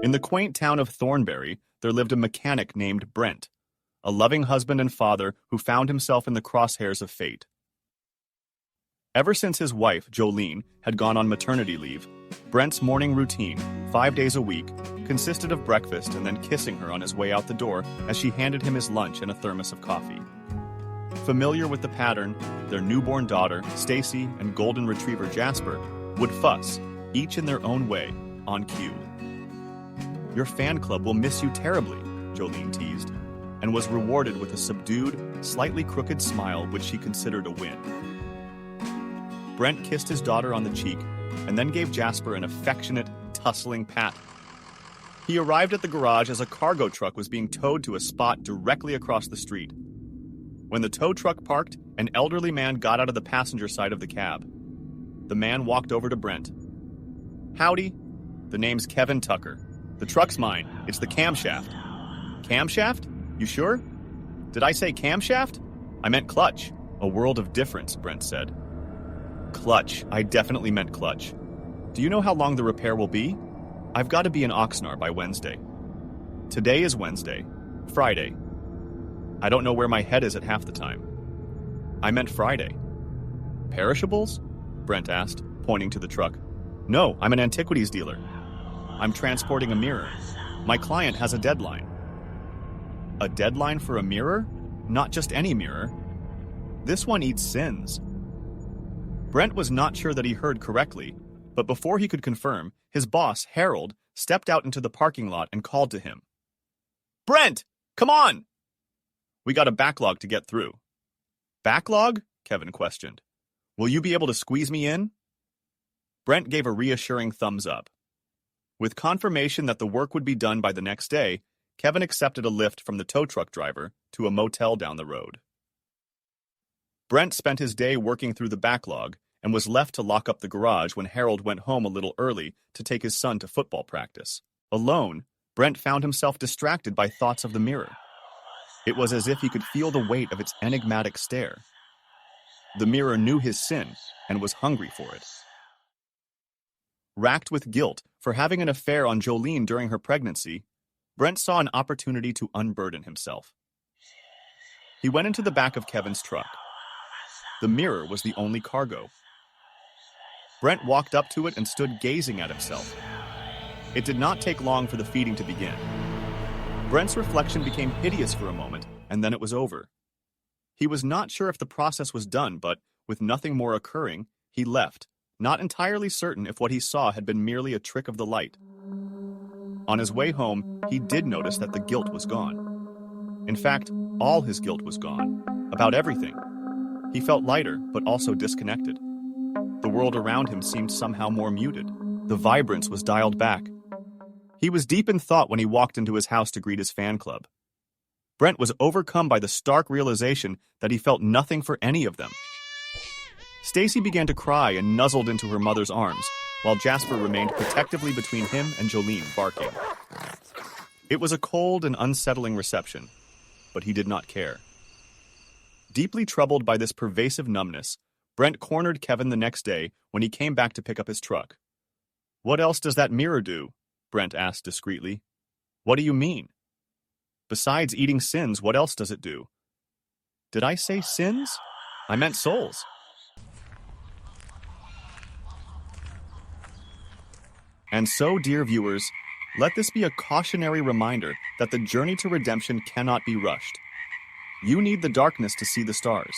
In the quaint town of Thornbury, there lived a mechanic named Brent, a loving husband and father who found himself in the crosshairs of fate. Ever since his wife, Jolene, had gone on maternity leave, Brent's morning routine, 5 days a week, consisted of breakfast and then kissing her on his way out the door as she handed him his lunch and a thermos of coffee. Familiar with the pattern, their newborn daughter, Stacy, and golden retriever Jasper would fuss, each in their own way, on cue. "Your fan club will miss you terribly," Jolene teased, and was rewarded with a subdued, slightly crooked smile which she considered a win. Brent kissed his daughter on the cheek and then gave Jasper an affectionate, tussling pat. He arrived at the garage as a cargo truck was being towed to a spot directly across the street. When the tow truck parked, an elderly man got out of the passenger side of the cab. The man walked over to Brent. "Howdy. The name's Kevin Tucker. The truck's mine. It's the camshaft." "Camshaft? You sure?" "Did I say camshaft? I meant clutch." "A world of difference," Brent said. "Clutch. I definitely meant clutch. Do you know how long the repair will be? I've got to be in Oxnard by Wednesday." "Today is Wednesday. Friday. I don't know where my head is at half the time." "I meant Friday." "Perishables?" Brent asked, pointing to the truck. "No, I'm an antiquities dealer. I'm transporting a mirror. My client has a deadline." "A deadline for a mirror? Not just any mirror. This one eats sins." Brent was not sure that he heard correctly, but before he could confirm, his boss, Harold, stepped out into the parking lot and called to him. "Brent, come on!" "We got a backlog to get through." "Backlog?" Kevin questioned. "Will you be able to squeeze me in?" Brent gave a reassuring thumbs up. With confirmation that the work would be done by the next day, Kevin accepted a lift from the tow truck driver to a motel down the road. Brent spent his day working through the backlog and was left to lock up the garage when Harold went home a little early to take his son to football practice. Alone, Brent found himself distracted by thoughts of the mirror. It was as if he could feel the weight of its enigmatic stare. The mirror knew his sin and was hungry for it. Racked with guilt for having an affair on Jolene during her pregnancy, Brent saw an opportunity to unburden himself. He went into the back of Kevin's truck. The mirror was the only cargo. Brent walked up to it and stood gazing at himself. It did not take long for the feeding to begin. Brent's reflection became hideous for a moment, and then it was over. He was not sure if the process was done, but, with nothing more occurring, he left, not entirely certain if what he saw had been merely a trick of the light. On his way home, he did notice that the guilt was gone. In fact, all his guilt was gone, about everything. He felt lighter, but also disconnected. The world around him seemed somehow more muted. The vibrance was dialed back. He was deep in thought when he walked into his house to greet his fan club. Brent was overcome by the stark realization that he felt nothing for any of them. Stacy began to cry and nuzzled into her mother's arms, while Jasper remained protectively between him and Jolene, barking. It was a cold and unsettling reception, but he did not care. Deeply troubled by this pervasive numbness, Brent cornered Kevin the next day when he came back to pick up his truck. "What else does that mirror do?" Brent asked discreetly. "What do you mean?" "Besides eating sins, what else does it do?" "Did I say sins? I meant souls." And so, dear viewers, let this be a cautionary reminder that the journey to redemption cannot be rushed. You need the darkness to see the stars.